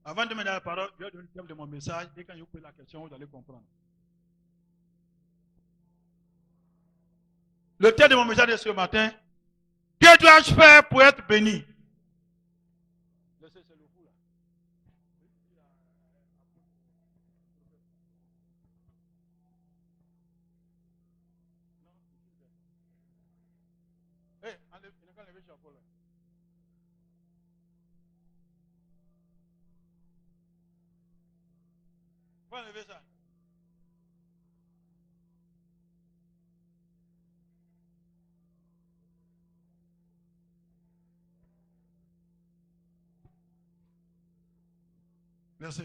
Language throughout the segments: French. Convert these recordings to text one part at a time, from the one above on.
Avant de me donner la parole, je vais donner le thème de mon message et quand je vous pose la question, vous allez comprendre. Le thème de mon message de ce matin, que dois-je faire pour être béni? C'est le fou là. Hé, enlève le chapeau là. Faut enlever ça. Merci.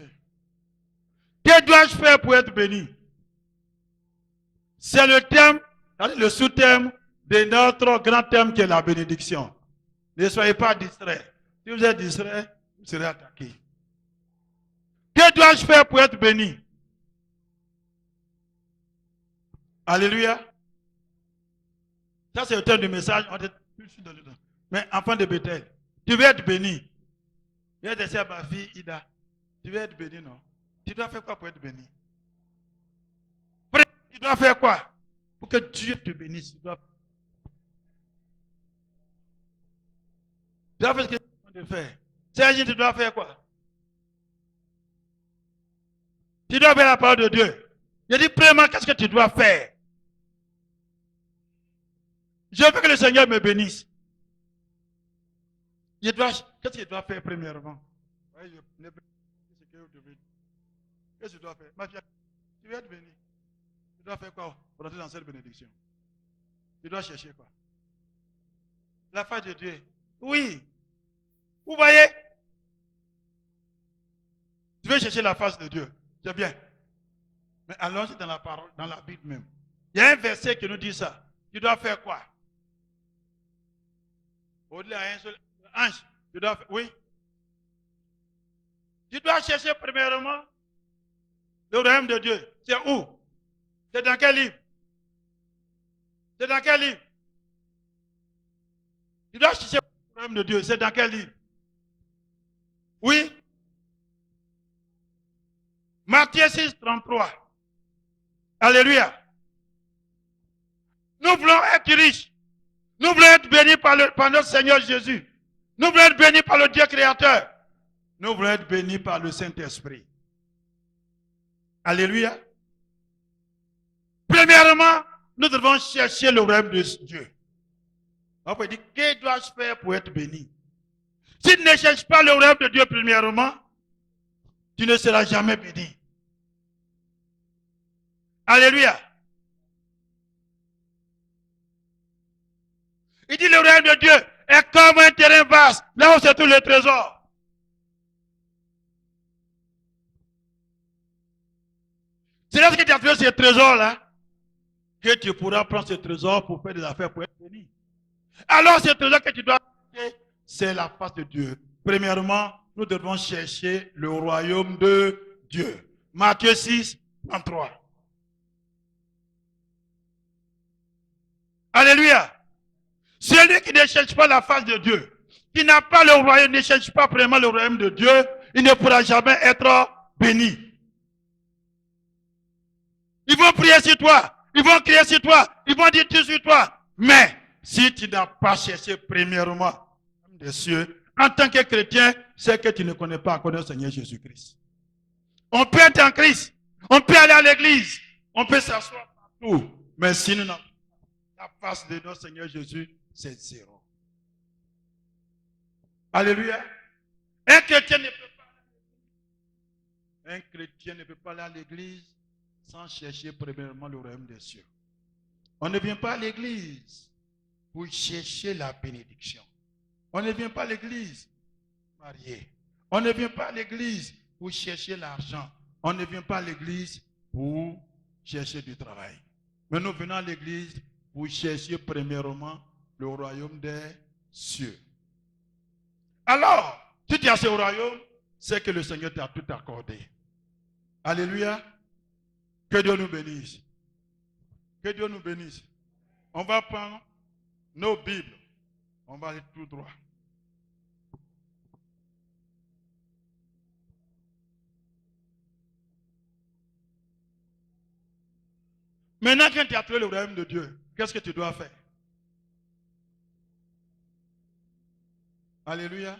Que dois-je faire pour être béni? C'est le thème, le sous-thème de notre grand thème qui est la bénédiction. Ne soyez pas distraits. Si vous êtes distraits, vous serez attaqués. Que dois-je faire pour être béni? Alléluia. Ça, c'est le thème du message. On est tout de suite dedans. Mais enfant de Bethel, tu veux être béni. Je vais laisser à ma fille Ida. Tu veux être béni, non? Tu dois faire quoi pour être béni? Tu dois faire quoi? Pour que Dieu te bénisse. Tu dois faire ce que tu dois faire. C'est-à-dire, tu dois faire quoi? Tu dois faire la parole de Dieu. Je dis, premièrement, qu'est-ce que tu dois faire? Je veux que le Seigneur me bénisse. Qu'est-ce que je dois faire premièrement? Qu'est-ce que tu dois faire? Ma fille, tu veux être béni. Tu dois faire quoi pour entrer dans cette bénédiction? Tu dois chercher quoi? La face de Dieu. Oui. Vous voyez? Tu veux chercher la face de Dieu. C'est bien. Mais allons-y dans la parole, dans la Bible même. Il y a un verset qui nous dit ça. Tu dois faire quoi? Au-delà d'un seul ange, tu dois faire. Oui. Tu dois chercher premièrement le royaume de Dieu. C'est où? C'est dans quel livre? C'est dans quel livre? Tu dois chercher le royaume de Dieu. C'est dans quel livre? Oui. Matthieu 6, 33. Alléluia. Nous voulons être riches. Nous voulons être bénis par notre Seigneur Jésus. Nous voulons être bénis par le Dieu créateur. Nous voulons être bénis par le Saint-Esprit. Alléluia. Premièrement, nous devons chercher le royaume de Dieu. On peut dire, que dois-je faire pour être béni? Si tu ne cherches pas le royaume de Dieu premièrement, tu ne seras jamais béni. Alléluia. Il dit, le royaume de Dieu est comme un terrain vaste, là où c'est tout le trésor. C'est lorsque tu as trouvé ce trésor-là que tu pourras prendre ce trésor pour faire des affaires pour être béni. Alors, ce trésor que tu dois chercher, c'est la face de Dieu. Premièrement, nous devons chercher le royaume de Dieu. Matthieu 6, 33. Alléluia. Celui qui ne cherche pas la face de Dieu, qui n'a pas le royaume, ne cherche pas vraiment le royaume de Dieu, il ne pourra jamais être béni. Ils vont prier sur toi, ils vont crier sur toi, ils vont dire tout sur toi. Mais si tu n'as pas cherché premièrement des cieux, en tant que chrétien, c'est que tu ne connais pas encore le Seigneur Jésus-Christ. On peut être en Christ, on peut aller à l'église, on peut s'asseoir partout, mais si nous n'avons pas la face de notre Seigneur Jésus, c'est zéro. Alléluia. Un chrétien ne peut pas aller à l'église sans chercher premièrement le royaume des cieux. On ne vient pas à l'église pour chercher la bénédiction. On ne vient pas à l'église marié. On ne vient pas à l'église pour chercher l'argent. On ne vient pas à l'église pour chercher du travail. Mais nous venons à l'église pour chercher premièrement le royaume des cieux. Alors, si tu as ce royaume, c'est que le Seigneur t'a tout accordé. Alléluia. Que Dieu nous bénisse. Que Dieu nous bénisse. On va prendre nos Bibles. On va aller tout droit. Maintenant, quand tu as trouvé le royaume de Dieu, qu'est-ce que tu dois faire? Alléluia.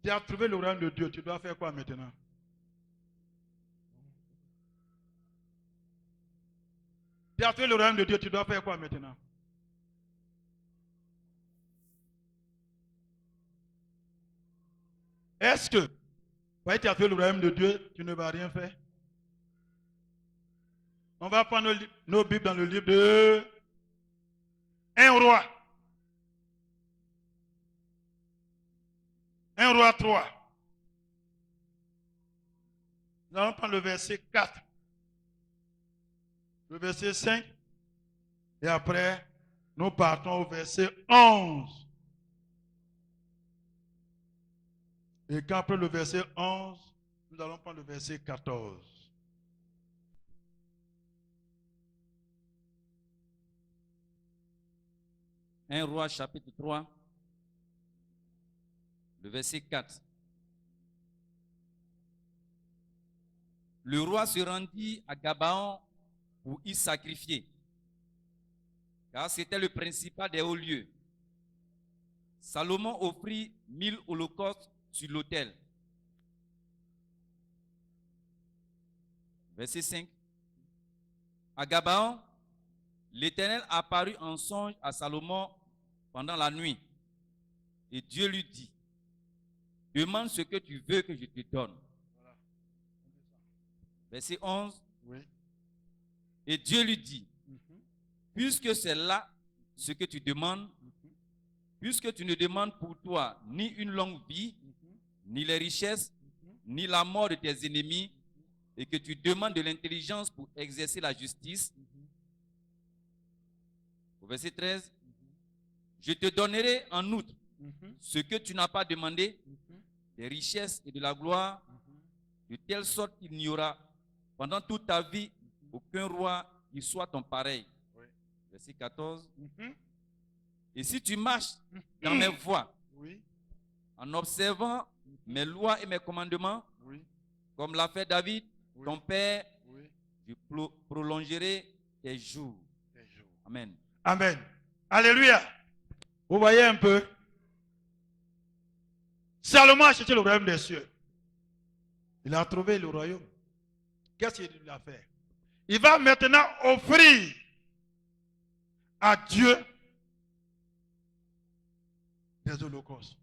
Tu as trouvé le royaume de Dieu, tu dois faire quoi maintenant? Tu as trouvé le royaume de Dieu, tu dois faire quoi maintenant? Est-ce que, voyez, tu as trouvé le royaume de Dieu, tu ne vas rien faire? On va prendre nos Bibles dans le livre de 1 roi. 1 roi 3. Nous allons prendre le verset 4. Le verset 5. Et après, nous partons au verset 11. Et quand après le verset 11, nous allons prendre le verset 14. Un roi chapitre 3, le verset 4. Le roi se rendit à Gabaon pour y sacrifier, car c'était le principal des hauts lieux. Salomon offrit 1000 holocaustes sur l'autel. Verset 5. À Gabaon, l'Éternel apparut en songe à Salomon pendant la nuit. Et Dieu lui dit, demande ce que tu veux que je te donne. Voilà. Verset 11. Oui. Et Dieu lui dit, puisque c'est là ce que tu demandes, puisque tu ne demandes pour toi ni une longue vie, ni les richesses, ni la mort de tes ennemis, et que tu demandes de l'intelligence pour exercer la justice. Au verset 13, je te donnerai en outre ce que tu n'as pas demandé, des richesses et de la gloire, de telle sorte qu'il n'y aura pendant toute ta vie aucun roi qui soit ton pareil. Oui. Verset 14. Et si tu marches dans mes voies, Oui. en observant mes lois et mes commandements, Oui. comme l'a fait David, Oui. ton père, Oui. je prolongerai tes jours. Des jours. Amen. Amen. Alléluia. Vous voyez un peu? Salomon a cherché le royaume des cieux. Il a trouvé le royaume. Qu'est-ce qu'il a fait? Il va maintenant offrir à Dieu des holocaustes.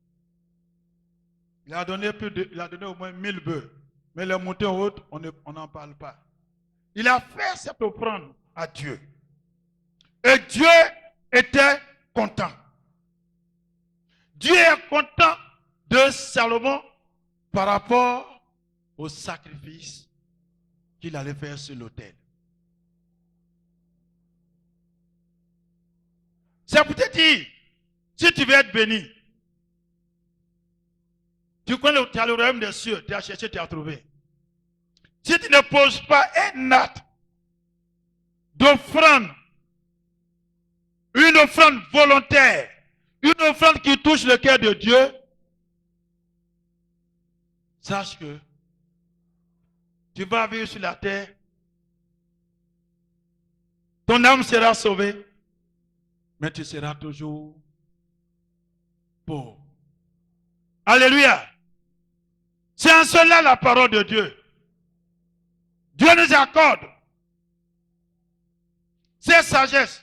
Il a donné au moins 1000 bœufs. Mais les montées hautes, on n'en parle pas. Il a fait cette offrande à Dieu. Et Dieu était content. Dieu est content de Salomon par rapport au sacrifice qu'il allait faire sur l'autel. C'est pour te dire, si tu veux être béni, tu connais le royaume des cieux, tu as cherché, tu as trouvé. Si tu ne poses pas un acte d'offrande, une offrande volontaire, une offrande qui touche le cœur de Dieu, sache que tu vas vivre sur la terre, ton âme sera sauvée, mais tu seras toujours pauvre. Alléluia. C'est en cela la parole de Dieu. Dieu nous accorde cette sagesse.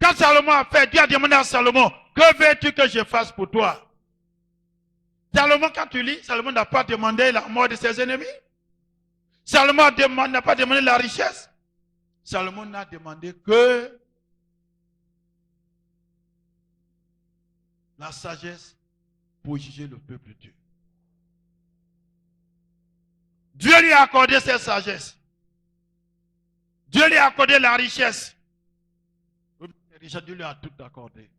Quand Salomon a fait, Dieu a demandé à Salomon, que veux-tu que je fasse pour toi? Salomon, quand tu lis, Salomon n'a pas demandé la mort de ses ennemis. Salomon n'a pas demandé la richesse. Salomon n'a demandé que la sagesse pour juger le peuple de Dieu. Dieu lui a accordé cette sagesse. Dieu lui a accordé la richesse. Dieu lui a tout accordé.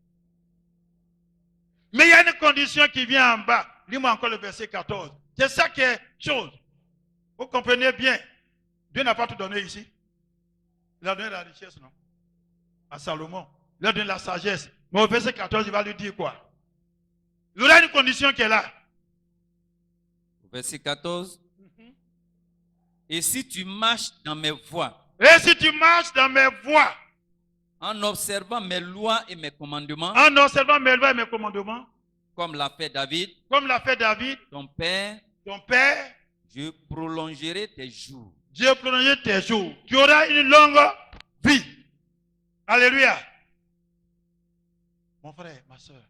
Mais il y a une condition qui vient en bas. Lis-moi encore le verset 14. C'est ça qui est chose. Vous comprenez bien. Dieu n'a pas tout donné ici. Il a donné la richesse, non? À Salomon. Il a donné la sagesse. Mais au verset 14, il va lui dire quoi? Il y aura une condition qui est là. Verset 14. Et si tu marches dans mes voies. Et si tu marches dans mes voies, en observant mes lois et mes commandements, en observant mes lois et mes commandements, comme l'a fait David, comme l'a fait David, ton père, ton père, je prolongerai tes jours. Dieu prolonge tes jours. Tu auras une longue vie. Alléluia. Mon frère, ma soeur,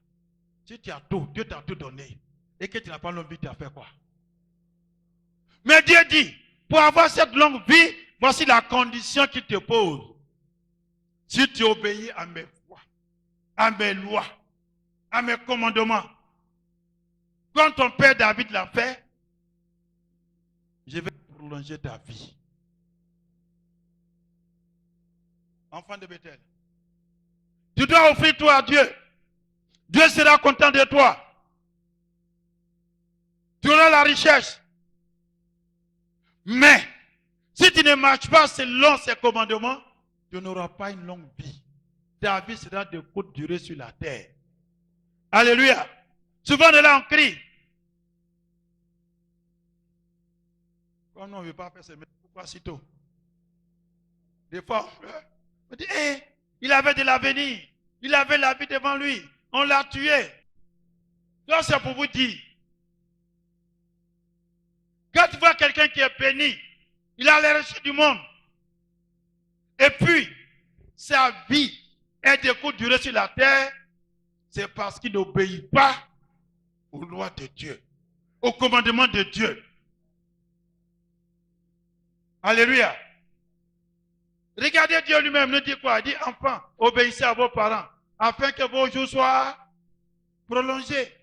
si tu as tout, Dieu t'a tout donné, et que tu n'as pas longue vie, tu as fait quoi? Mais Dieu dit, pour avoir cette longue vie, voici la condition qu'il te pose. Si tu obéis à mes voies, à mes lois, à mes commandements, comme ton père David l'a fait, je vais prolonger ta vie. Enfant de Bethel, tu dois offrir toi à Dieu. Dieu sera content de toi. Tu auras la richesse. Mais, si tu ne marches pas selon ses commandements, tu n'auras pas une longue vie. Ta vie sera de courte durée sur la terre. Alléluia. Souvent, de là, on crie. Comme on ne veut pas faire ce métier, pourquoi si tôt? Des fois, on dit, hey, il avait de l'avenir. Il avait la vie devant lui. On l'a tué. Donc, c'est pour vous dire. Quand tu vois quelqu'un qui est béni, il a les reçus du monde. Et puis, sa vie est de courte durée sur la terre. C'est parce qu'il n'obéit pas aux lois de Dieu, aux commandements de Dieu. Alléluia. Regardez Dieu lui-même nous dit quoi? Il dit, enfants, obéissez à vos parents, afin que vos jours soient prolongés.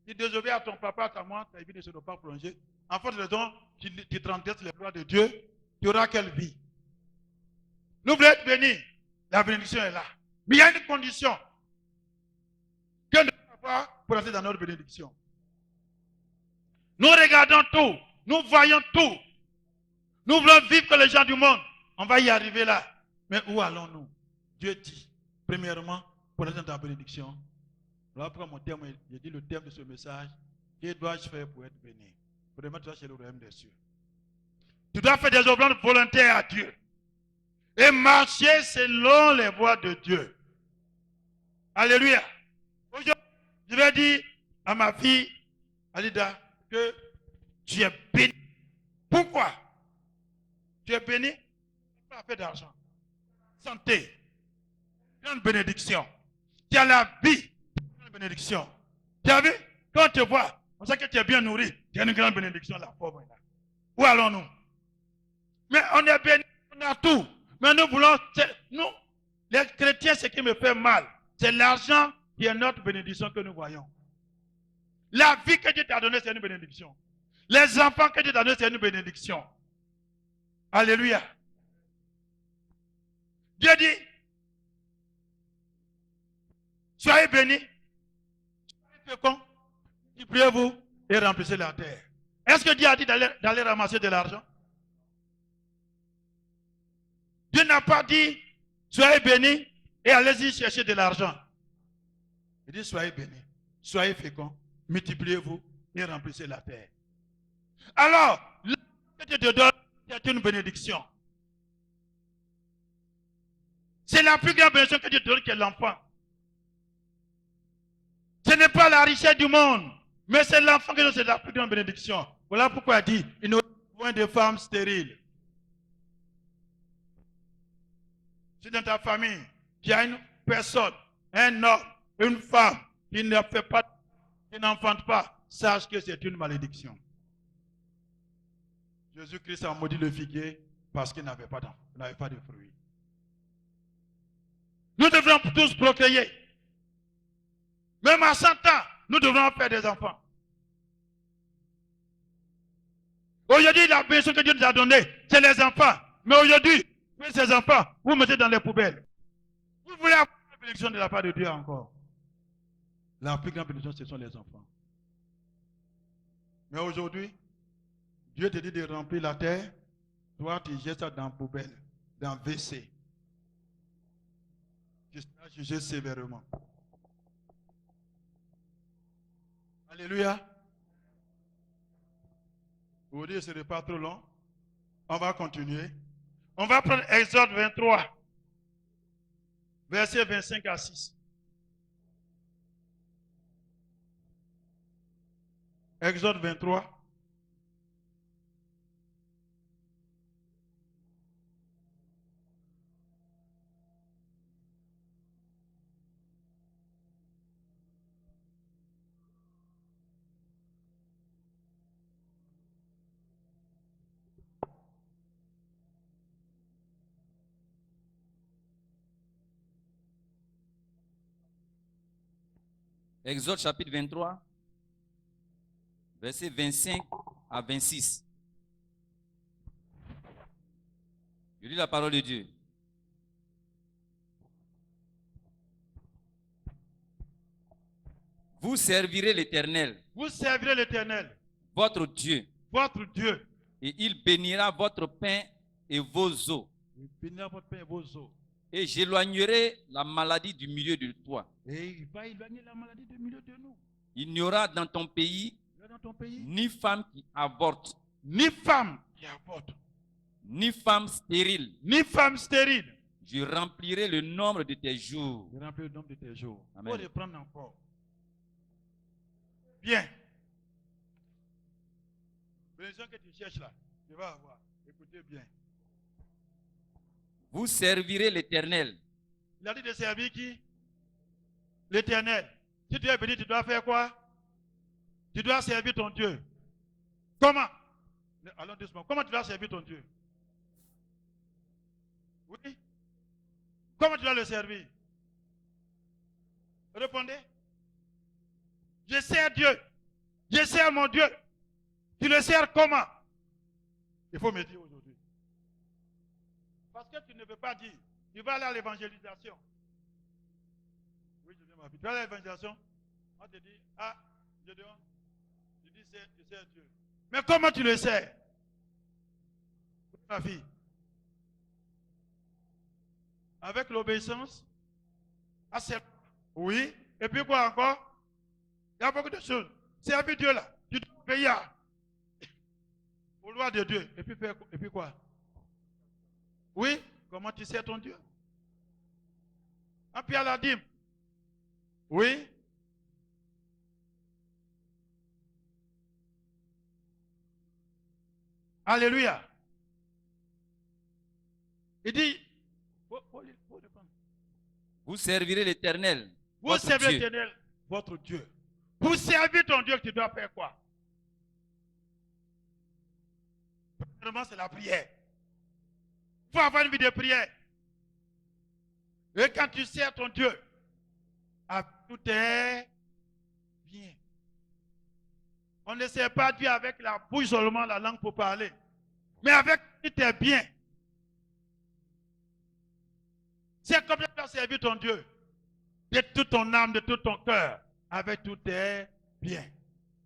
Si tu désobéis à ton papa, à ta maman, ta vie ne sera pas prolongée. En fait, raison, tu transgresses les lois de Dieu, tu auras quelle vie? Nous voulons être bénis. La bénédiction est là. Mais il y a une condition que nous devons avoir pour entrer dans notre bénédiction. Nous regardons tout, nous voyons tout. Nous voulons vivre comme les gens du monde. On va y arriver là. Mais où allons-nous? Dieu dit, premièrement, pour entrer dans la bénédiction. Voilà pourquoi mon terme, j'ai dit le terme de ce message, que dois-je faire pour être béni? Premièrement, tu dois chez le royaume des cieux. Tu dois faire des obéissances volontaires à Dieu. Et marcher selon les voies de Dieu. Alléluia. Aujourd'hui, je vais dire à ma fille, Alida, que tu es béni. Pourquoi? Tu es béni, tu n'as pas fait d'argent. Santé, grande bénédiction. Tu as la vie, grande bénédiction. Tu as vu? Quand tu vois, on sait que tu es bien nourri, tu as une grande bénédiction, la pauvre est là. Où allons-nous? Mais on est béni, on a tout. Mais nous voulons, nous, les chrétiens, ce qui me fait mal, c'est l'argent qui est notre bénédiction que nous voyons. La vie que Dieu t'a donnée, c'est une bénédiction. Les enfants que Dieu t'a donnés, c'est une bénédiction. Alléluia. Dieu dit, soyez bénis, soyez féconds, multipliez-vous et remplissez la terre. Est-ce que Dieu a dit d'aller ramasser de l'argent? Dieu n'a pas dit, soyez bénis et allez-y chercher de l'argent. Il dit, soyez bénis, soyez féconds, multipliez-vous et remplissez la terre. Alors, ce que Dieu te donne, c'est une bénédiction. C'est la plus grande bénédiction que Dieu te donne, qui est l'enfant. Ce n'est pas la richesse du monde, mais c'est l'enfant qui donne, c'est la plus grande bénédiction. Voilà pourquoi il dit, il n'y a pas besoin de femmes stériles. Si dans ta famille, il y a une personne, un homme, une femme qui ne fait pas, qui n'enfante pas, sache que c'est une malédiction. Jésus-Christ a maudit le figuier parce qu'il n'avait pas d'enfant, n'avait pas de fruits. Nous devrons tous procréer. Même à 100 ans, nous devrons faire des enfants. Aujourd'hui, la bénédiction que Dieu nous a donnée, c'est les enfants. Mais aujourd'hui, ces enfants, vous mettez dans les poubelles. Vous voulez avoir la bénédiction de la part de Dieu encore. La plus grande bénédiction, ce sont les enfants. Mais aujourd'hui, Dieu te dit de remplir la terre. Toi, tu jettes ça dans la poubelle, dans le WC. Tu seras jugé sévèrement. Alléluia. Aujourd'hui, ce n'est pas trop long. On va continuer. On va prendre Exode 23, versets 25 à 6. Exode 23. Exode chapitre 23, versets 25 à 26. Je lis la parole de Dieu. Vous servirez l'Éternel, Vous servirez l'Éternel, votre Dieu, votre Dieu. et il bénira votre pain et vos eaux. Il bénira votre pain et vos eaux. Et j'éloignerai la maladie du milieu de toi. Et il va éloigner la maladie du milieu de nous. Il n'y aura dans ton pays Là dans ton pays, ni femme qui avorte, ni femme qui avorte, ni femme stérile. ni femme stérile. Je remplirai le nombre de tes jours. Je remplis le nombre de tes jours. Il Amen. faut reprendre encore. Bien. Bénédiction que tu cherches là, tu vas avoir. Écoutez bien. Vous servirez l'Éternel. Il a dit de servir qui? L'Éternel. Si tu es béni, tu dois faire quoi? Tu dois servir ton Dieu. Comment? Allons doucement. Comment tu dois servir ton Dieu? Oui? Comment tu dois le servir? Répondez. Je sers Dieu. Je sers mon Dieu. Tu le sers comment? Il faut me dire aujourd'hui. Parce que tu ne veux pas dire. Tu vas aller à l'évangélisation. Oui, je viens m'appuyer. Tu vas aller à l'évangélisation. On te dit, ah, je demande. Tu dis, je sers Dieu. Mais comment tu le sers? Ma fille. Avec l'obéissance. Oui. Et puis quoi encore? Il y a beaucoup de choses. Servir Dieu là. Tu dois obéir aux lois de Dieu. Et puis quoi? Oui. Comment tu sers ton Dieu? Et puis à la dîme. Oui. Alléluia. Il dit, Vous servirez l'Éternel. vous votre servez Dieu. l'Éternel, votre Dieu. Pour servir ton Dieu, tu dois faire quoi? Premièrement, c'est la prière. Il faut avoir une vie de prière. Et quand tu sers ton Dieu, tout est bien. On ne sert pas Dieu avec la bouche seulement, la langue pour parler. Mais avec tout est bien. C'est comme tu dois servir ton Dieu. De toute ton âme, de tout ton cœur. Avec tout est bien.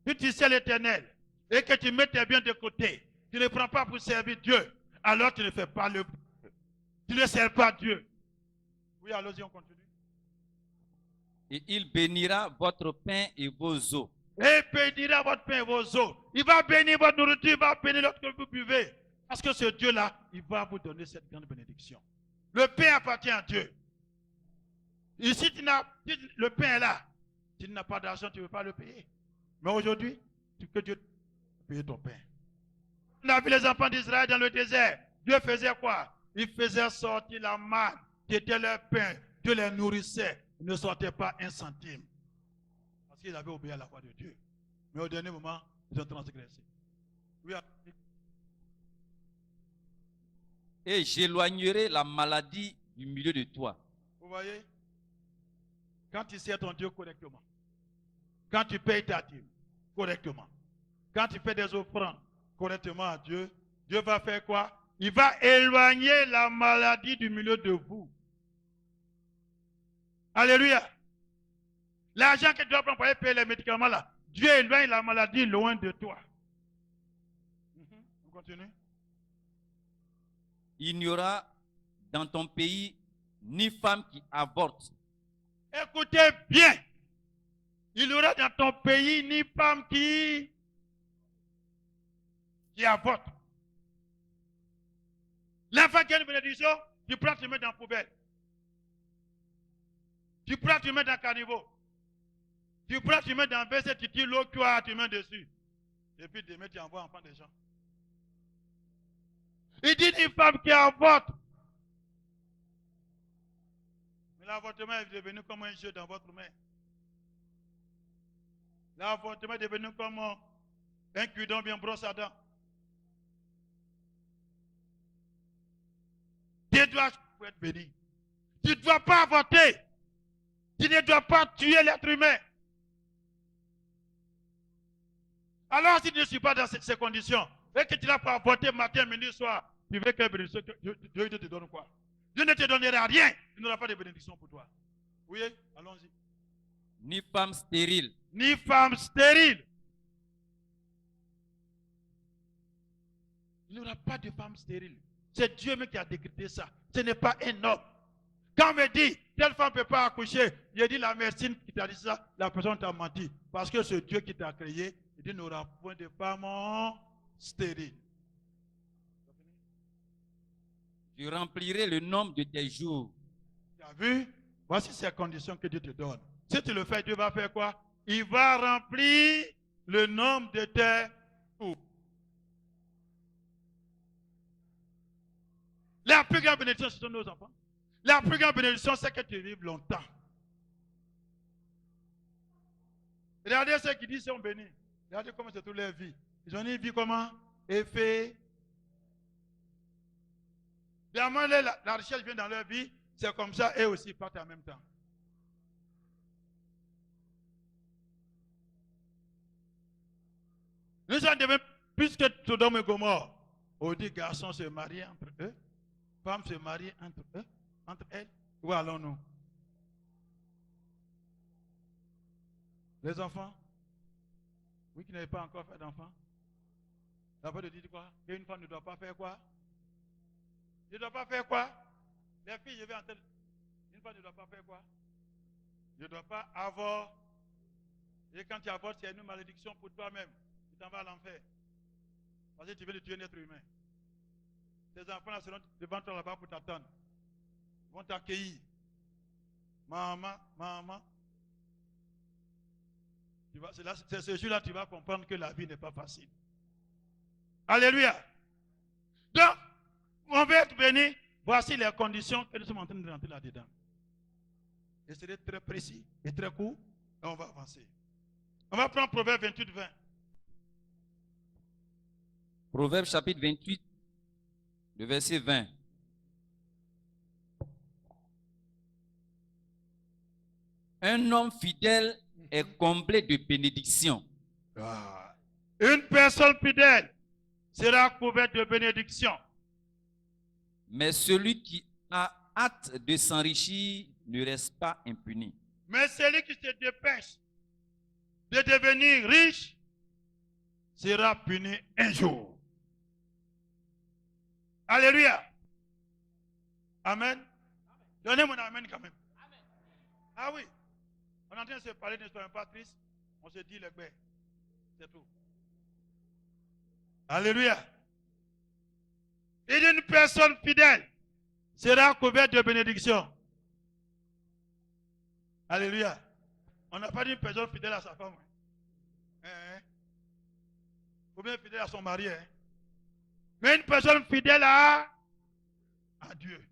Si tu sers l'Éternel et que tu mets tes biens de côté, tu ne prends pas pour servir Dieu, alors tu ne fais pas le bien. Tu ne sers pas Dieu. Oui, allons-y, on continue. Et il bénira votre pain et vos eaux. Et bénira votre pain et vos eaux. Il va bénir votre nourriture, il va bénir l'autre que vous buvez. Parce que ce Dieu-là, il va vous donner cette grande bénédiction. Le pain appartient à Dieu. Et si le pain est là, tu n'as pas d'argent, tu ne veux pas le payer. Mais aujourd'hui, que Dieu paye ton pain. On a vu les enfants d'Israël dans le désert. Dieu faisait quoi? Il faisait sortir la manne qui était leur pain. Dieu les nourrissait. Ils ne sortaient pas un centime. Parce qu'ils avaient obéi à la voix de Dieu. Mais au dernier moment, ils ont transgressé. Oui. Et j'éloignerai la maladie du milieu de toi. Vous voyez? Quand tu sers ton Dieu correctement, quand tu payes ta dîme correctement, quand tu fais des offrandes correctement à Dieu, Dieu va faire quoi? Il va éloigner la maladie du milieu de vous. Alléluia. L'argent que tu dois prendre pour aller payer les médicaments là, Dieu éloigne la maladie loin de toi. On continue. Il n'y aura dans ton pays ni femme qui avorte. Écoutez bien. Il n'y aura dans ton pays ni femme qui avorte. L'enfant qui a une bénédiction, tu prends, tu mets dans la poubelle. Tu prends, tu mets dans le caniveau. Tu prends, tu mets dans le WC, tu tires l'eau, tu mets dessus. Et puis demain, tu envoies enfant des gens. Il dit une femme qui avorte. Mais l'avortement est devenu comme un jeu dans votre main. L'avortement est devenu comme un cudon bien brosse à dents. Tu dois être béni. Tu ne dois pas avorter. Tu ne dois pas tuer l'être humain. Alors, si tu ne suis pas dans ces conditions, et que tu n'as pas avorté matin, midi, soir, tu veux que bénédiction, Dieu te donne quoi? Dieu ne te donnera rien. Il n'aura pas de bénédiction pour toi. Oui, allons-y. Ni femme stérile. Ni femme stérile. Il n'y aura pas de femme stérile. C'est Dieu même qui a décrété ça. Ce n'est pas un homme. Quand on me dit, telle femme ne peut pas accoucher, j'ai dit la médecine qui t'a dit ça, la personne t'a menti. Parce que c'est Dieu qui t'a créé, il dit, il n'aura point de femme stérile. Je remplirai le nombre de tes jours. Tu as vu? Voici ces conditions que Dieu te donne. Si tu le fais, Dieu va faire quoi? Il va remplir le nombre de tes jours. La plus grande bénédiction, ce sont nos enfants. La plus grande bénédiction, c'est que tu vives longtemps. Regardez ceux qui disent qu'ils sont bénis. Regardez comment c'est toute leur vie. Ils ont une vie comment? Effet. Évidemment, la recherche vient dans leur vie. C'est comme ça, eux aussi partent en même temps. Nous sommes devenus, puisque Sodome et Gomorrhe, on dit garçons se marient entre eux, femmes se marient entre eux, entre elles. Où allons-nous? Les enfants? Oui, qui n'avaient pas encore fait d'enfants. La Bible dit quoi? Qu'une femme ne doit pas faire quoi? Ne doit pas faire quoi? Les filles, je vais entendre. Une femme ne doit pas faire quoi? Ne doit pas avoir. Et quand tu avortes, c'est une malédiction pour toi-même. Tu t'en vas à l'enfer. Parce que tu veux le tuer un être humain. Tes enfants seront devant toi là-bas pour t'attendre. Ils vont t'accueillir. Maman, maman. C'est ce jour-là que tu vas comprendre que la vie n'est pas facile. Alléluia. Donc, on veut être béni. Voici les conditions que nous sommes en train de rentrer là-dedans. Et c'est très précis et très court. Et on va avancer. On va prendre Proverbe 28, 20. Proverbe chapitre 28, le verset 20. Un homme fidèle est comblé de bénédictions. Ah. Une personne fidèle sera couverte de bénédictions. Mais celui qui a hâte de s'enrichir ne reste pas impuni. Mais celui qui se dépêche de devenir riche sera puni un jour. Alléluia. Amen. Donnez mon amen quand même. Amen. Ah oui. On est en train de se parler, ne soyons pas tristes. On se dit les bêtes. C'est tout. Alléluia. Et une personne fidèle sera couverte de bénédictions. Alléluia. On n'a pas dit une personne fidèle à sa femme. Ou bien fidèle à son mari. Mais une personne fidèle à Dieu.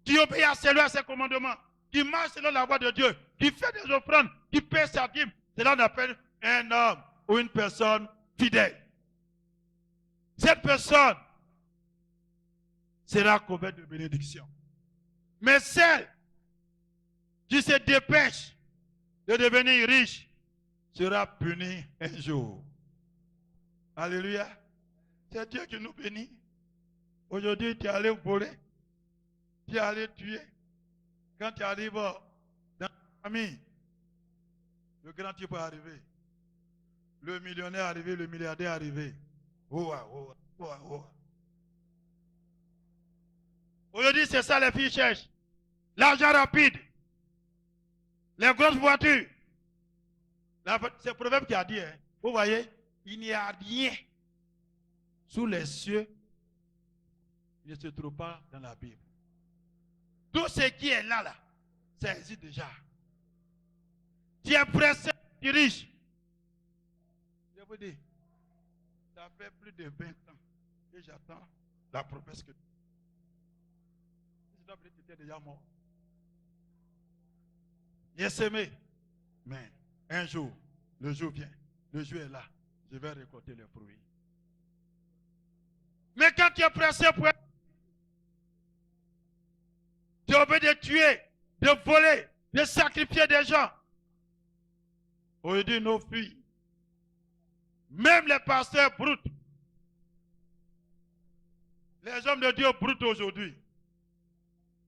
Qui obéit à ses commandements. Qui marche selon la voie de Dieu. Qui fait des offrandes. Qui paie sa dîme. C'est là qu'on appelle un homme ou une personne fidèle. Cette personne sera couverte de bénédiction. Mais celle qui se dépêche de devenir riche sera punie un jour. Alléluia. C'est Dieu qui nous bénit. Aujourd'hui, tu es allé voler. Tu es allé tuer. Quand tu arrives dans la famille, le grand type est arrivé. Le millionnaire est arrivé, le milliardaire est arrivé. Aujourd'hui, c'est ça les filles cherchent. L'argent rapide. Les grosses voitures. C'est le proverbe qui a dit, hein. Vous voyez, il n'y a rien sous les cieux. ne se trouve pas dans la Bible. Tout ce qui est là, ça existe déjà. Tu es pressé, tu es riche. Je vous dis, ça fait plus de 20 ans que j'attends la promesse que tu étais déjà mort. J'ai semé, mais un jour, le jour vient, le jour est là, je vais récolter les fruits. Mais quand tu es pressé pour être, tu es obligé de tuer, de voler, de sacrifier des gens. Aujourd'hui, nos filles, même les pasteurs brutes, les hommes de Dieu brutes aujourd'hui,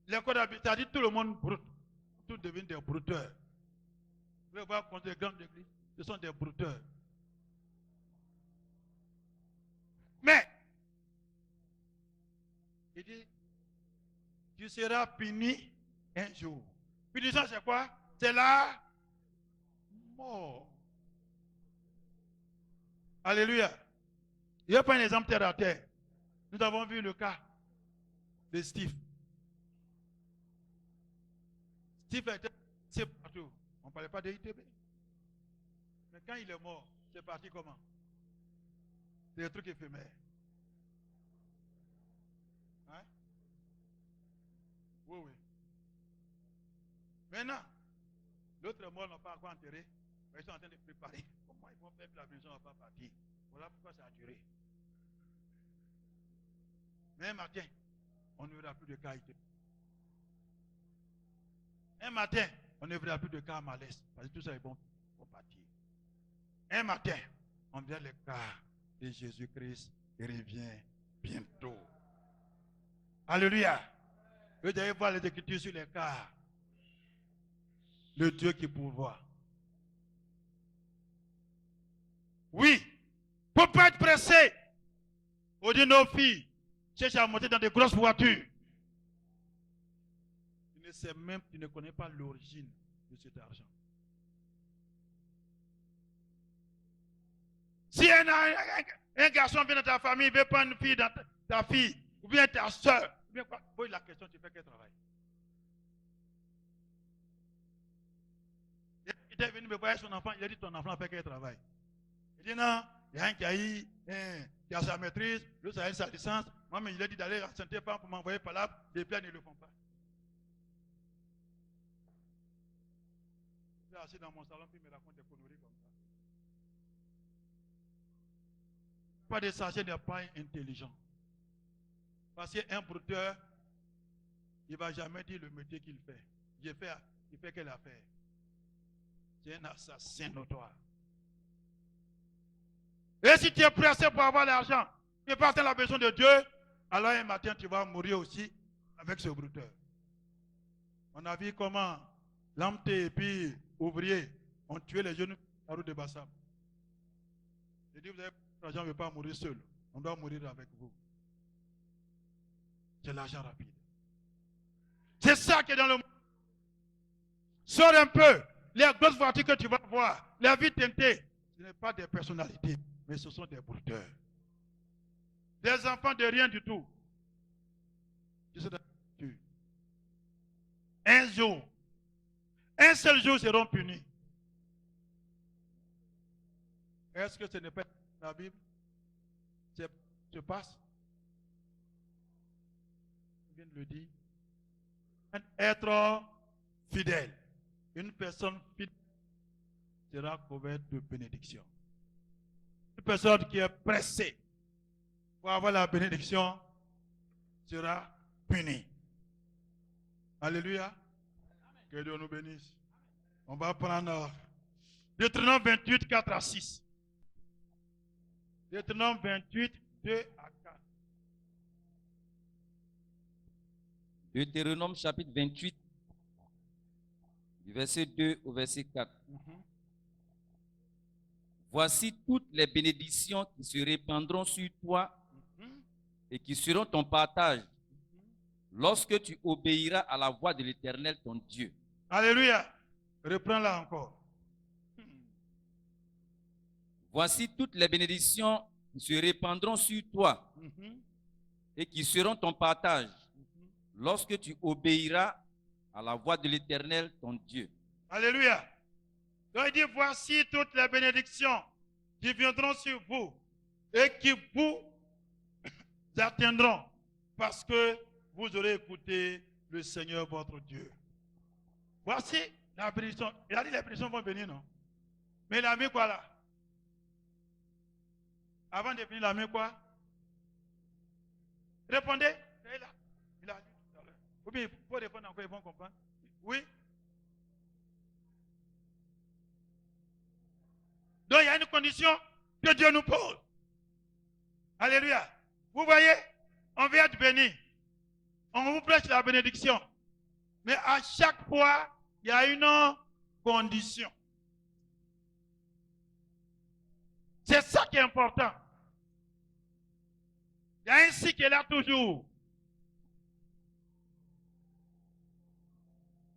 les codes d'habitat, dit tout le monde brut, tout devient des brouteurs. Vous pouvez voir contre les grandes églises, ce sont des brouteurs. Mais, il dit, tu seras puni un jour. Punition, c'est quoi? C'est la mort. Alléluia. Je vais prendre un exemple terre à terre. Nous avons vu le cas de Steve. Steve a été partout. On ne parlait pas de ITB. Mais quand il est mort, c'est parti comment? C'est des trucs éphémères. Hein? Oui, oui. Maintenant, l'autre mort n'a pas encore enterré. Ils sont en train de préparer. Comment ils vont faire que la maison ne va pas partir? Voilà pourquoi ça a duré. Mais un matin, on ne verra plus de cas ITB. Un matin, on ne verra plus de cas à malaise. Parce que tout ça est bon pour partir. Un matin, on verra le cas de Jésus-Christ qui revient bientôt. Alléluia. Vous devez voir les écritures sur les cas. Le Dieu qui pourvoit. Oui. Pour ne pas être pressé. On dit nos filles cherchent à monter dans des grosses voitures. Tu ne sais même, tu ne connais pas l'origine de cet argent. Si un garçon vient dans ta famille, il veut prendre une fille dans ta fille, ou bien ta soeur, ou bien quoi, pose la question, tu fais quel travail? Il est venu me voir son enfant, il a dit ton enfant fait quel travail? Il dit non, il y a un qui a eu, qui a sa maîtrise, l'autre a eu sa licence. Moi, mais il a dit d'aller en santé pour m'envoyer par là, les plans ne le font pas. Je suis assis dans mon salon, puis il me raconte des conneries comme ça. Pas de sachet n'est pas intelligent. Parce qu'un brouteur, il ne va jamais dire le métier qu'il fait. Il fait quelle affaire? C'est un assassin notoire. Et si tu es pressé pour avoir l'argent, tu pas la besoin de Dieu, alors un matin tu vas mourir aussi avec ce brouteur. On a vu comment Lamté et puis ouvrier ont tué les jeunes à route de Bassam. Je dis, vous avez l'argent, on ne veut pas mourir seul. On doit mourir avec vous. C'est l'argent rapide. C'est ça qui est dans le monde. Sors un peu. Les grosses voitures que tu vas voir, la vie teintée, ce n'est pas des personnalités, mais ce sont des brouteurs. Des enfants de rien du tout. Un jour, un seul jour seront punis. Est-ce que ce n'est pas la Bible? Se passe. Je viens de le dire. Être fidèle. Une personne fidèle sera couverte de bénédiction. Une personne qui est pressée pour avoir la bénédiction sera punie. Alléluia. Que Dieu nous bénisse. On va prendre Deutéronome 28, 4 à 6. Deutéronome 28, 2 à 4. Deutéronome chapitre 28, du verset 2 au verset 4. Voici toutes les bénédictions qui se répandront sur toi et qui seront ton partage lorsque tu obéiras à la voix de l'Éternel ton Dieu. Alléluia. Reprends-la encore. Voici toutes les bénédictions qui se répandront sur toi et qui seront ton partage lorsque tu obéiras à la voix de l'Éternel, ton Dieu. Alléluia. Donc il dit, voici toutes les bénédictions qui viendront sur vous et qui vous atteindront parce que vous aurez écouté le Seigneur votre Dieu. Voici la bénédiction. Il a dit les bénédictions vont venir, non? Mais il a mis quoi là? Avant de venir, il a mis quoi? Répondez. Il est là. Il a dit tout à l'heure. Ou bien il faut répondre encore, ils vont comprendre. Oui. Donc il y a une condition que Dieu nous pose. Alléluia. Vous voyez, on vient être béni. On vous prêche la bénédiction. Mais à chaque fois, il y a une condition. C'est ça qui est important. Il y a un si qui est là toujours.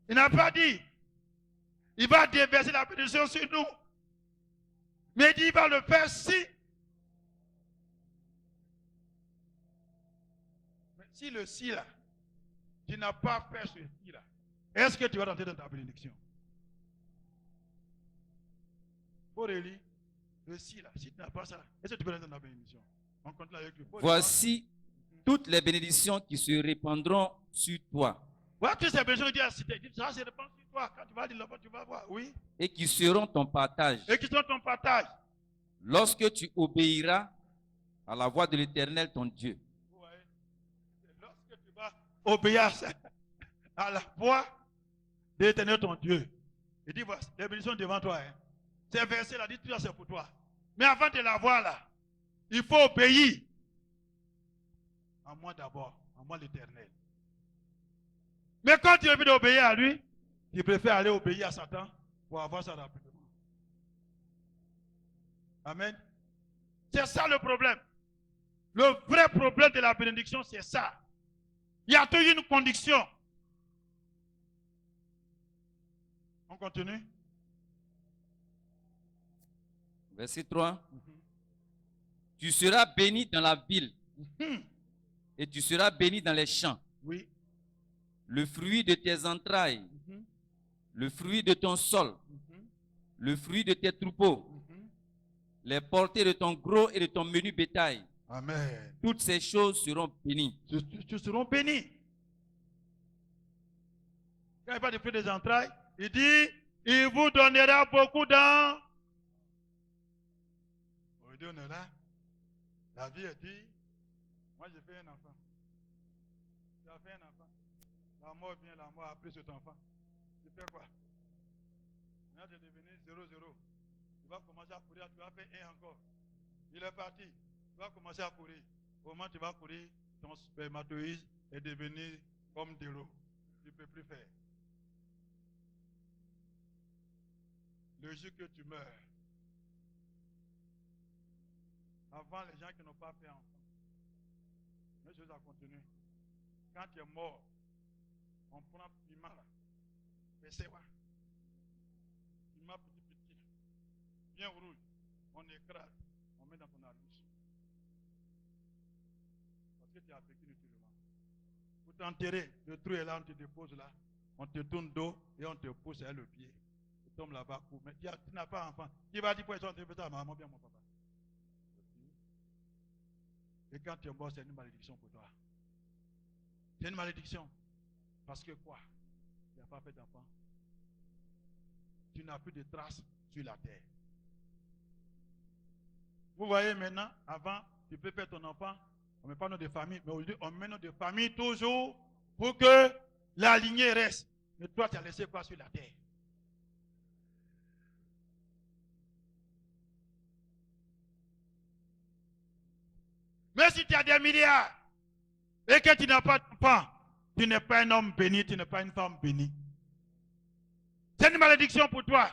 Il n'a pas dit, il va déverser la bénédiction sur nous. Mais il dit, il va le faire si. Mais si le si là, tu n'as pas fait ce si là, est-ce que tu vas rentrer dans ta bénédiction? Aurélie, le si là, si tu n'as pas ça, est-ce que tu peux rentrer dans ta bénédiction? On continue avec lui. Voici toutes les bénédictions qui se répandront sur toi. Voilà toutes ces bénédictions qui disent, ça se répand sur toi. Quand tu vas dire là-bas, tu vas voir, oui. Et qui seront ton partage. Et qui sont ton partage. Lorsque tu obéiras à la voix de l'Éternel, ton Dieu. Vous voyez? Lorsque tu vas obéir à la voix de l'Éternel, ton Dieu. Il dit, voici, les bénédictions devant toi. Hein. Ces versets-là, dit tout ça, c'est pour toi. Mais avant de la voir là, il faut obéir à moi d'abord, à moi l'Éternel. Mais quand tu as envie d'obéir à lui, tu préfères aller obéir à Satan pour avoir ça rapidement. Amen. C'est ça le problème. Le vrai problème de la bénédiction, c'est ça. Il y a toujours une condition. On continue. Verset 3. Tu seras béni dans la ville et tu seras béni dans les champs. Oui. Le fruit de tes entrailles, le fruit de ton sol, le fruit de tes troupeaux, les portées de ton gros et de ton menu bétail. Amen. Toutes ces choses seront bénies. Tu seront bénis. Quand il parle du fruit des entrailles, il dit, il vous donnera beaucoup dans... On est là. La vie est dit, moi j'ai fait un enfant. Tu as fait un enfant. La mort vient, la mort a pris cet enfant. Tu fais quoi? Maintenant tu es devenu 0-0. Tu vas commencer à courir, tu vas faire un encore. Il est parti. Tu vas commencer à courir. Au moment où tu vas courir, ton spermatozoïde est devenu comme de l'eau. Tu ne peux plus faire. Le jour que tu meurs, avant les gens qui n'ont pas fait enfant, les choses à continuer. Quand tu es mort, on prend piment là. C'est quoi? Piment petit, bien rouge. On écrase, on met dans ton arbuste. Parce que tu as vécu inutilement. Pour t'enterrer, le trou est là, on te dépose là. On te tourne dos et on te pousse avec le pied. Tu tombes là-bas, mais tu n'as pas d'enfant. Qui va dire pour ça, on te fait ça, maman, bien mon papa. Et quand tu es mort, c'est une malédiction pour toi. C'est une malédiction. Parce que quoi? Tu n'as pas fait d'enfant. Tu n'as plus de traces sur la terre. Vous voyez maintenant, avant, tu peux faire ton enfant, on ne met pas nom de famille, mais aujourd'hui, on met nom de famille toujours pour que la lignée reste. Mais toi, tu as laissé quoi sur la terre? Mais si tu as des milliards et que tu n'as pas d'enfant, tu n'es pas un homme béni, tu n'es pas une femme bénie. C'est une malédiction pour toi.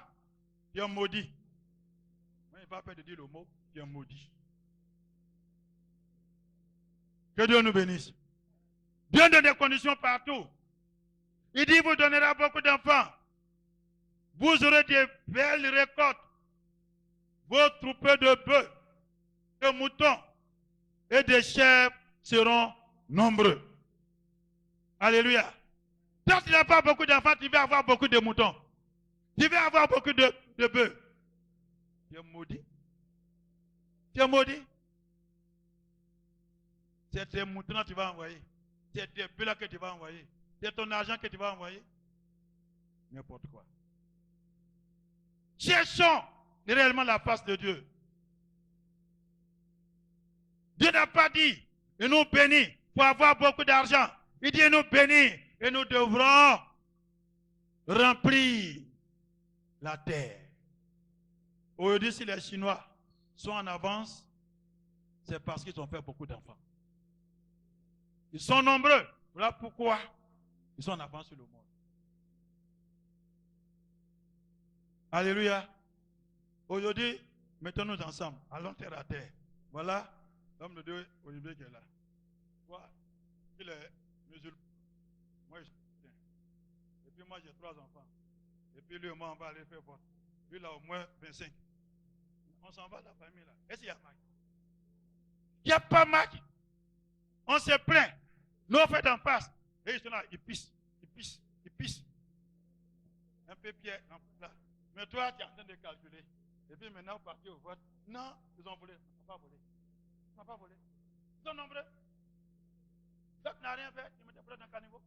Tu es maudit. Moi, il pas peur de dire le mot, tu es maudit. Que Dieu nous bénisse. Dieu donne des conditions partout. Il dit, vous donnera beaucoup d'enfants. Vous aurez des belles récoltes. Vos troupeaux de bœufs, de moutons et des chèvres seront nombreux. Alléluia. Quand tu n'as pas beaucoup d'enfants, tu vas avoir beaucoup de moutons. Tu vas avoir beaucoup de bœufs. Tu es maudit. Tu es maudit. C'est tes moutons que tu vas envoyer. C'est tes bœufs que tu vas envoyer. C'est ton argent que tu vas envoyer. N'importe quoi. Cherchons réellement la face de Dieu. Dieu n'a pas dit, il nous bénit pour avoir beaucoup d'argent. Il dit, il nous bénit et nous devrons remplir la terre. Aujourd'hui, si les Chinois sont en avance, c'est parce qu'ils ont fait beaucoup d'enfants. Ils sont nombreux. Voilà pourquoi ils sont en avance sur le monde. Alléluia. Aujourd'hui, mettons-nous ensemble. Allons terre à terre. Voilà l'homme de Dieu Olivier qui est là. Voilà. Il est musulman. Moi, je suis chrétien. Et puis moi, j'ai 3 enfants. Et puis lui et moi, on va aller faire vote. Lui, il a au moins 25. On s'en va de la famille là. Est-ce qu'il y a Mac? Il n'y a pas Mac. On se plaint. Nous, on fait en face. Et ils sont là, ils pissent. Ils pissent. Ils pissent. Un peu pierre, là. Mais toi, tu es en train de calculer. Et puis maintenant, vous partez au vote. Non, ils ont volé. Ils n'ont pas volé. Ils n'ont pas volé. Ils sont nombreux. L'autre n'a rien fait. Il me déplace dans le caniveau.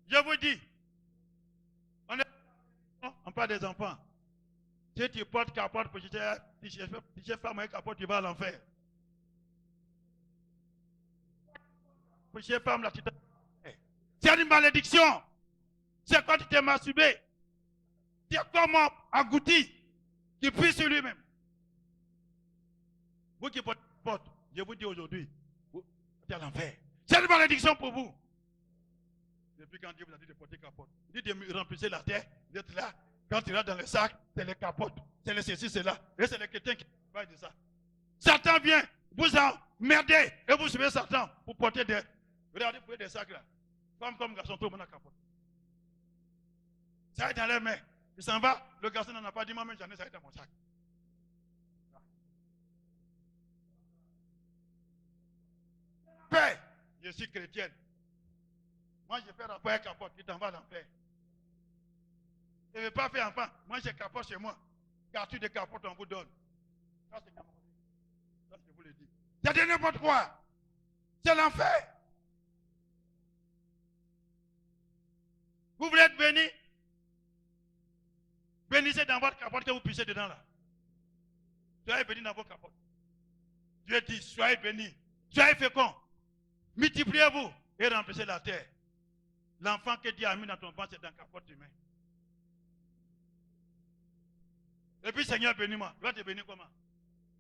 Je vous dis, on parle des enfants. Si tu portes capote pour chercher femme avec capote, tu vas à l'enfer. Pour chercher femme là, tu c'est une malédiction. C'est quand tu t'es masturbé. C'est comme agouti qui pue sur lui-même. Vous qui portez capote, je vous dis aujourd'hui, vous êtes à l'enfer. C'est une malédiction pour vous. Depuis quand Dieu vous a dit de porter capote, il dit de remplir la terre, vous êtes là. Quand tu vas dans le sac, c'est les capotes, c'est les ceci, c'est là. Et c'est les chrétiens qui parlent de ça. Satan vient, vous emmerdez, et vous suivez Satan pour porter des. Regardez, vous voyez des sacs là. Femme comme garçon, tout le monde a capote. Ça est dans les mains. Il s'en va, le garçon n'en a pas dit, moi-même j'en ai, ça est dans mon sac. Père, je suis chrétienne. Moi, je fais rapport avec capote, il t'en va à l'enfer. Je ne veux pas faire enfant. Moi, j'ai capote chez moi. Quartier de capote, on vous donne. Ça, c'est capote. Ça, je vous le dis. C'est de n'importe quoi. C'est l'enfer. Vous voulez être béni? Bénissez dans votre capote que vous puissiez dedans là. Soyez bénis dans votre capote. Dieu dit, soyez bénis. Soyez féconds. Multipliez-vous et remplissez la terre. L'enfant que Dieu a mis dans ton ventre, c'est dans la capote humaine. Et puis, Seigneur, bénis-moi. Il va te bénir comment?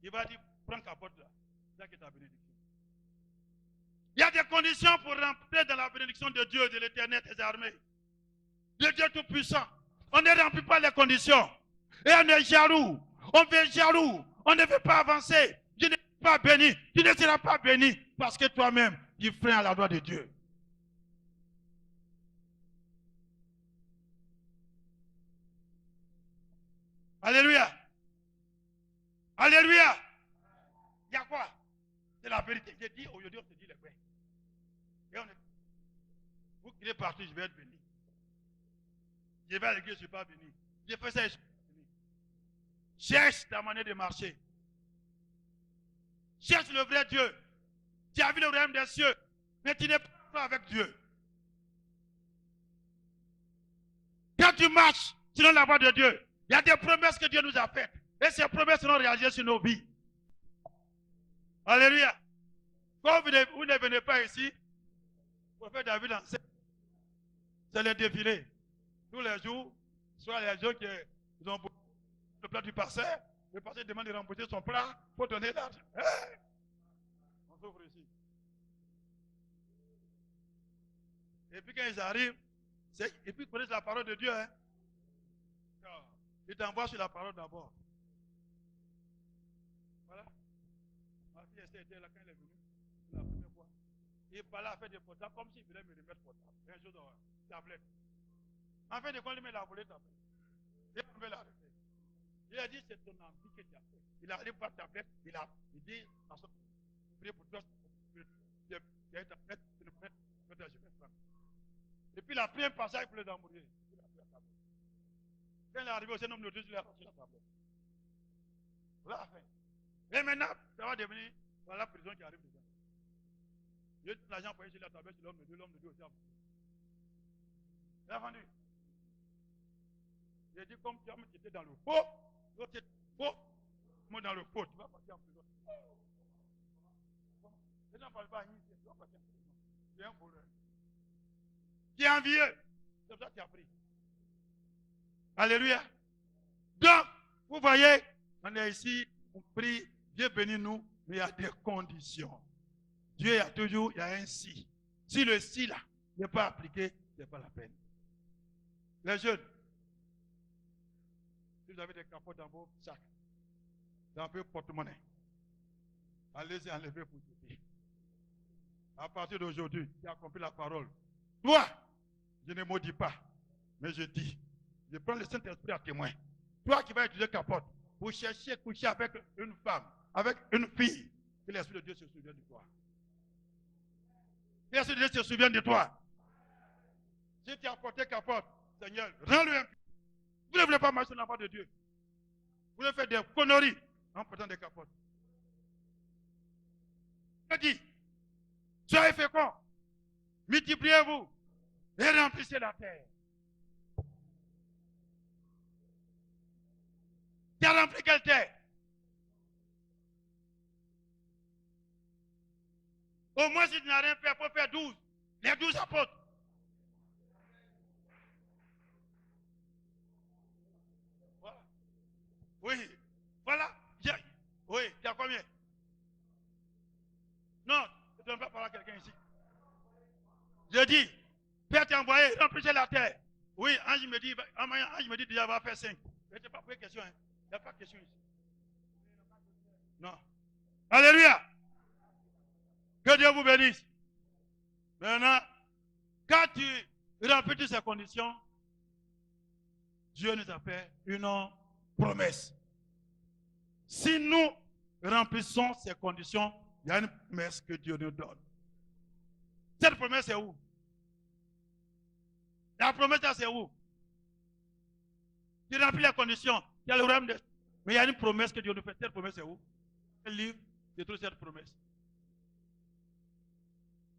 Il va dire, prends capote là. C'est ça qui est ta bénédiction. Il y a des conditions pour rentrer dans la bénédiction de Dieu, de l'Éternel des armées. De Dieu Tout-Puissant. On ne remplit pas les conditions. Et on est jaloux. On fait jaloux. On ne veut pas avancer. Tu ne seras pas béni. Tu ne seras pas béni parce que toi-même, tu freines à la loi de Dieu. Alléluia. Alléluia. Il y a quoi? C'est la vérité. J'ai dit, aujourd'hui, on se dit les vrais. Et on est... Vous criez partout, je vais être béni. Je vais à l'église, je ne suis pas béni. Je fais ça, je suis pas béni. Cherche ta manière de marcher. Cherche le vrai Dieu. Tu as vu le royaume des cieux, mais tu n'es pas avec Dieu. Quand tu marches selon la voie de Dieu, il y a des promesses que Dieu nous a faites. Et ces promesses seront réalisées sur nos vies. Alléluia. Quand vous ne venez pas ici, le prophète David enseigne. C'est le défilé. Tous les jours, soit les gens qui ont le plat du pasteur, le pasteur demande de rembourser son plat pour donner l'argent. Hey! On s'ouvre ici. Et puis quand ils arrivent, et puis ils connaissent la parole de Dieu. Hein? Ils t'envoient sur la parole d'abord. Voilà. Ma fille était là quand elle est venue, la première fois. Il parlait à faire des portables comme s'il voulait me remettre portable. Un jour dans la tablette. En fait, de quoi il me l'a volé tablette. Et on veut la refaire. Dieu a dit, c'est ton envie que tu as fait. Il a allé voir ta tablette, il dit, à son prier pour toi, je vais prendre. Et puis il a pris un passage pour les amoureux. Quand il est arrivé au sein de Dieu, il a reçu la tablette. Voilà la fin. Et maintenant, ça va devenir la prison qui arrive dedans. Dieu dit l'argent pour aller sur la tablette sur l'homme de Dieu aussi. Il a vendu. J'ai dit, comme tu as été dans le faux, l'autre est faux, moi dans le faux, tu vas partir en prison. Les gens ne parlent pas à tu vas partir en prison. Tu es un voleur. Tu es envieux. C'est ça que tu as pris. Alléluia. Donc, vous voyez, on est ici, on prie, Dieu bénit nous, mais il y a des conditions. Dieu, il y a un si. Si le si là n'est pas appliqué, ce n'est pas la peine. Les jeunes, si vous avez des capotes dans vos sacs, dans vos porte-monnaie, allez-y enlever pour jeter. À partir d'aujourd'hui, tu as compris la parole. Toi, je ne maudis pas, mais je dis, je prends le Saint-Esprit à témoin. Toi qui vas utiliser capote pour chercher coucher avec une femme, avec une fille, que l'Esprit de Dieu se souvienne de toi. Que l'Esprit de Dieu se souvienne de toi. Si tu as porté capote, Seigneur, rends-le un peu. Vous ne voulez pas marcher dans la voie de Dieu. Vous voulez faire des conneries en portant des capotes. Je dis, soyez féconds, multipliez-vous et remplissez la terre. Tu as rempli quelle terre? Au moins, si tu n'as rien fait, il faut faire 12. Les 12 apôtres. Voilà. Oui. Voilà. Oui, tu as combien? Non, je ne donne pas parler à quelqu'un ici. Je dis, Père t'a envoyé, remplissez la terre. Oui, Ange me dit déjà, va faire 5. Je ne sais pas poser question. Hein. Il n'y a pas de question ici. Non. Alléluia. Que Dieu vous bénisse. Maintenant, quand tu remplis toutes ces conditions, Dieu nous a fait une promesse. Si nous remplissons ces conditions, il y a une promesse que Dieu nous donne. Cette promesse est où? La promesse c'est où? Tu remplis les conditions. Il y a le royaume de... Mais il y a une promesse que Dieu nous fait. Cette promesse est où? Quel livre? Je trouve cette promesse.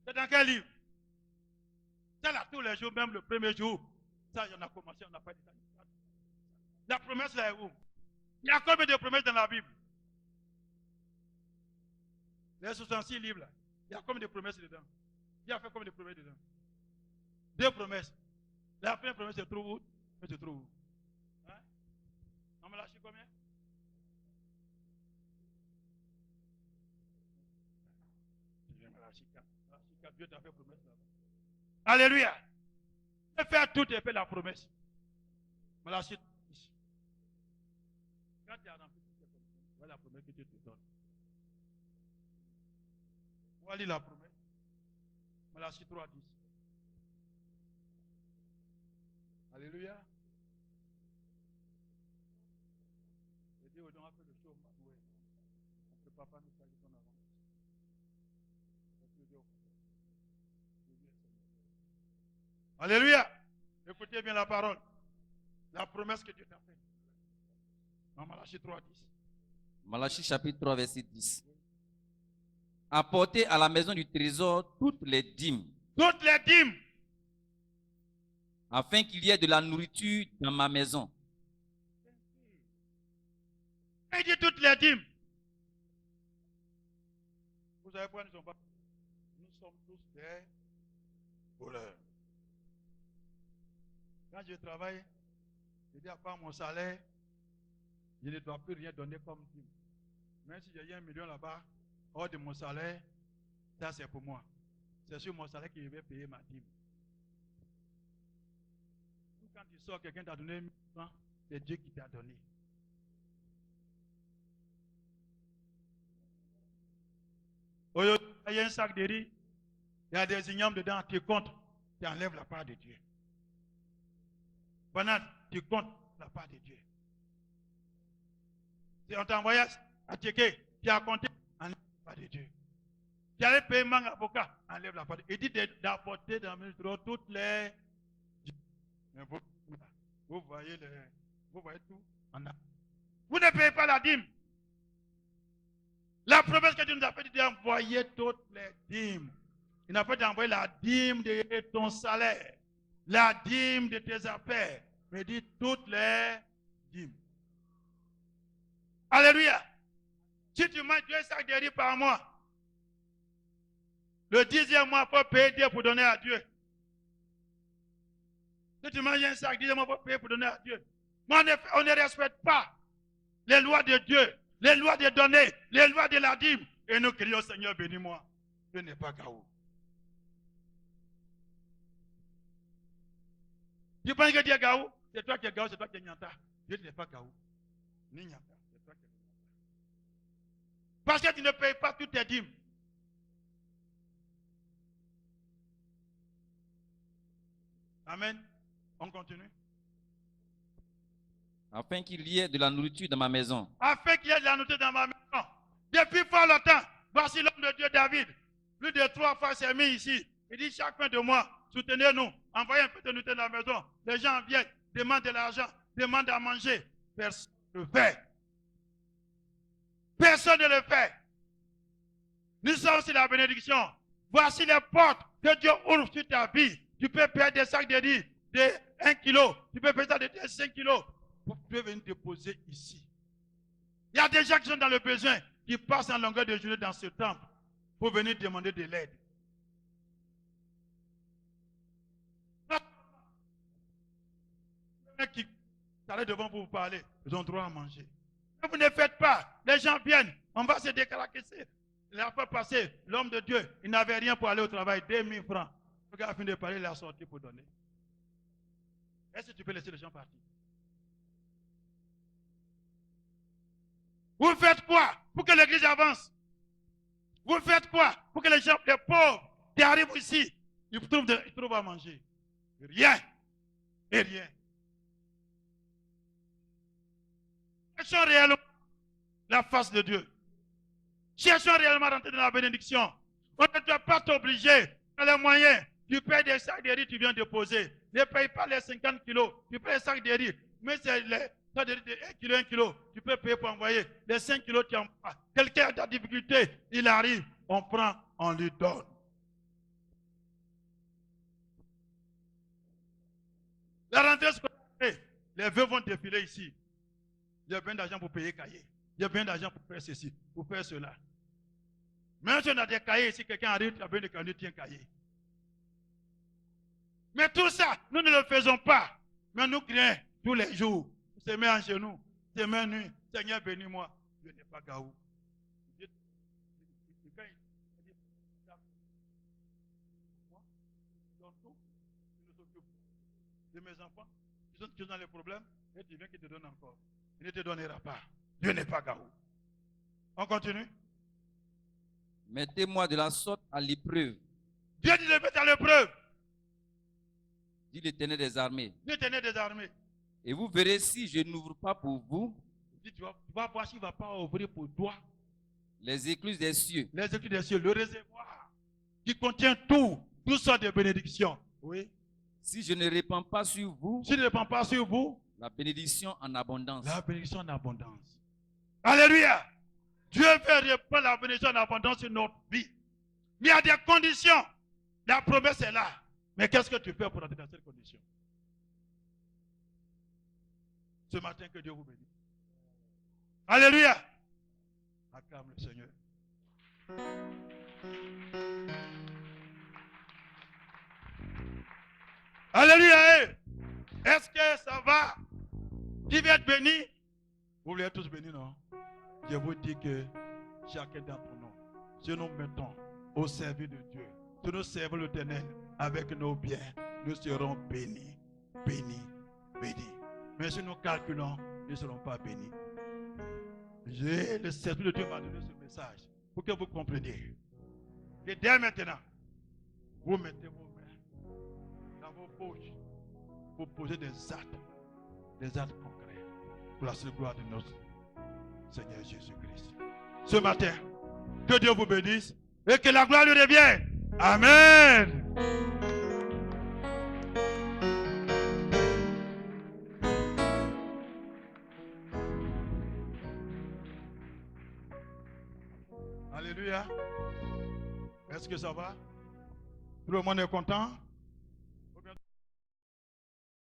C'est dans quel livre? C'est là tous les jours, même le premier jour. Ça, on a commencé, on n'a pas dit ça. La promesse là est où? Il y a combien de promesses dans la Bible? Les 66 livres là. Il y a combien de promesses dedans? Il y a fait combien de promesses dedans? 2 promesses. La première promesse se trouve où? Elle se trouve où? Hein? On me lâche combien? Je me lâche 4. Dieu t'a fait promesse là-bas. Alléluia. Je fais tout et fais la promesse. Me lâche ici. Quand tu as rempli toutes ces conditions, voilà la promesse que Dieu te donne. Voilà la promesse. Malachie 3, 10. Alléluia. Je dis aux gens, après le show, on ne peut pas nous faire qu'on avance. Alléluia. Écoutez bien la parole. La promesse que Dieu t'a faite. Dans Malachie 3, 10. Malachie chapitre 3, verset 10. Apportez à la maison du trésor toutes les dîmes. Toutes les dîmes. Afin qu'il y ait de la nourriture dans ma maison. Il dit toutes les dîmes. Vous savez pourquoi nous sommes tous des voleurs. Quand je travaille, je dis à part mon salaire, je ne dois plus rien donner comme dîme. Même si j'ai 1 million là-bas, hors de mon salaire, ça c'est pour moi. C'est sur mon salaire que je vais payer ma dîme. Quand tu sors, quelqu'un t'a donné 1 000 francs, c'est Dieu qui t'a donné. Aujourd'hui, il y a un sac de riz, il y a des ignames dedans, tu comptes, tu enlèves la part de Dieu. Pendant tu comptes la part de Dieu. On t'a envoyé à checker, tu as compté, enlève la part de Dieu. Tu allais payer un avocat, enlève la part de Dieu. Il dit d'apporter dans le ministère toutes les. Mais vous voyez tout. Vous ne payez pas la dîme. La promesse que Dieu nous a fait, c'est d'envoyer toutes les dîmes. Il n'a pas d'envoyer la dîme de ton salaire, la dîme de tes affaires, mais dit toutes les dîmes. Alléluia. Si tu manges 2 sacs de riz par mois, le 10e mois, il faut payer Dieu pour donner à Dieu. Si tu manges un sac, 10e mois, il faut payer pour donner à Dieu. Mais on ne respecte pas les lois de Dieu, les lois de donner, les lois de la dîme. Et nous crions, Seigneur, bénis-moi. Dieu n'est pas Gaou. Tu penses que Dieu est Gaou? C'est toi qui es Gaou, c'est toi qui es Nyanta. Dieu n'est pas Gaou. Ni Nyanta, c'est toi qui es Nyanta. Parce que tu ne payes pas toutes tes dîmes. Amen. On continue. Afin qu'il y ait de la nourriture dans ma maison. Afin qu'il y ait de la nourriture dans ma maison. Depuis fort longtemps, voici l'homme de Dieu David. Plus de 3 fois s'est mis ici. Il dit chaque fin de mois, soutenez-nous, envoyez un peu de nourriture dans la maison. Les gens viennent, demandent de l'argent, demandent à manger. Personne ne le fait. Personne ne le fait. Nous sommes sur la bénédiction. Voici les portes que Dieu ouvre sur ta vie. Tu peux payer des sacs de riz de 1 kilo. Tu peux payer ça de 5 kilos. Vous pouvez venir déposer ici. Il y a des gens qui sont dans le besoin, qui passent en longueur de journée dans ce temple pour venir demander de l'aide. Les gens qui s'arrêtent devant pour vous parler, ils ont droit à manger. Mais vous ne faites pas. Les gens viennent, on va se décaracasser. La fois passée, l'homme de Dieu, il n'avait rien pour aller au travail, 2000 francs. Le gars a fini de parler, il a sorti pour donner. Est-ce que tu peux laisser les gens partir? Vous faites quoi pour que l'église avance? Vous faites quoi pour que les gens, les pauvres, qui arrivent ici, ils trouvent à manger? Rien. Et rien. Cherchons réellement la face de Dieu. Cherchons réellement à rentrer dans la bénédiction. On ne doit pas t'obliger dans les moyens. Tu payes des sacs de riz, tu viens déposer. Ne paye pas les 50 kilos. Tu payes les sacs de riz. Mais c'est les sacs de riz de 1 kilo. Tu peux payer pour envoyer. Les 5 kilos, tu envoies. Quelqu'un a de la difficulté, il arrive. On prend, on lui donne. La rentrée scolaire, les vœux vont défiler ici. Il y a bien d'argent pour payer cahier. Il y a bien d'argent pour faire ceci, pour faire cela. Même si on a des cahiers ici, quelqu'un arrive, il y a bien de cahiers, tiens cahier. Mais tout ça, nous ne le faisons pas. Mais nous crions tous les jours. On se met en genoux, on se met nuit. Seigneur, bénis-moi. Dieu n'est pas Gaou. De mes enfants, qui sont dans les problèmes, et tu viens qu'il te donne encore. Il ne te donnera pas. Dieu n'est pas Gaou. On continue. Mettez-moi de la sorte à l'épreuve. Dieu dit de mettre à l'épreuve. Dit l'Éternel des armées. L'Éternel des armées. Et vous verrez si je n'ouvre pas pour vous. Tu vas voir s'il ne va pas ouvrir pour toi. Les écluses des cieux. Les écluses des cieux, le réservoir qui contient tout sortes de bénédictions. Oui. Si je ne répands pas sur vous. Si je ne répands pas sur vous. La bénédiction en abondance. La bénédiction en abondance. Alléluia. Dieu veut répandre la bénédiction en abondance sur notre vie. Mais il y a des conditions. La promesse est là. Mais qu'est-ce que tu fais pour entrer dans cette condition? Ce matin, que Dieu vous bénisse. Alléluia. Acclame le Seigneur. Alléluia. Est-ce que ça va? Qui veut être béni? Vous voulez être tous bénis, non? Je vous dis que chacun d'entre nous, si nous mettons au service de Dieu, si nous servons l'Éternel avec nos biens, nous serons bénis, bénis, bénis. Mais si nous calculons, nous ne serons pas bénis. Le Esprit de Dieu m'a donné ce message pour que vous compreniez. Et dès maintenant, vous mettez vos mains dans vos poches pour poser des actes concrets pour la seule gloire de notre Seigneur Jésus-Christ. Ce matin, que Dieu vous bénisse et que la gloire lui revienne. Amen. Alléluia. Est-ce que ça va? Tout le monde est content?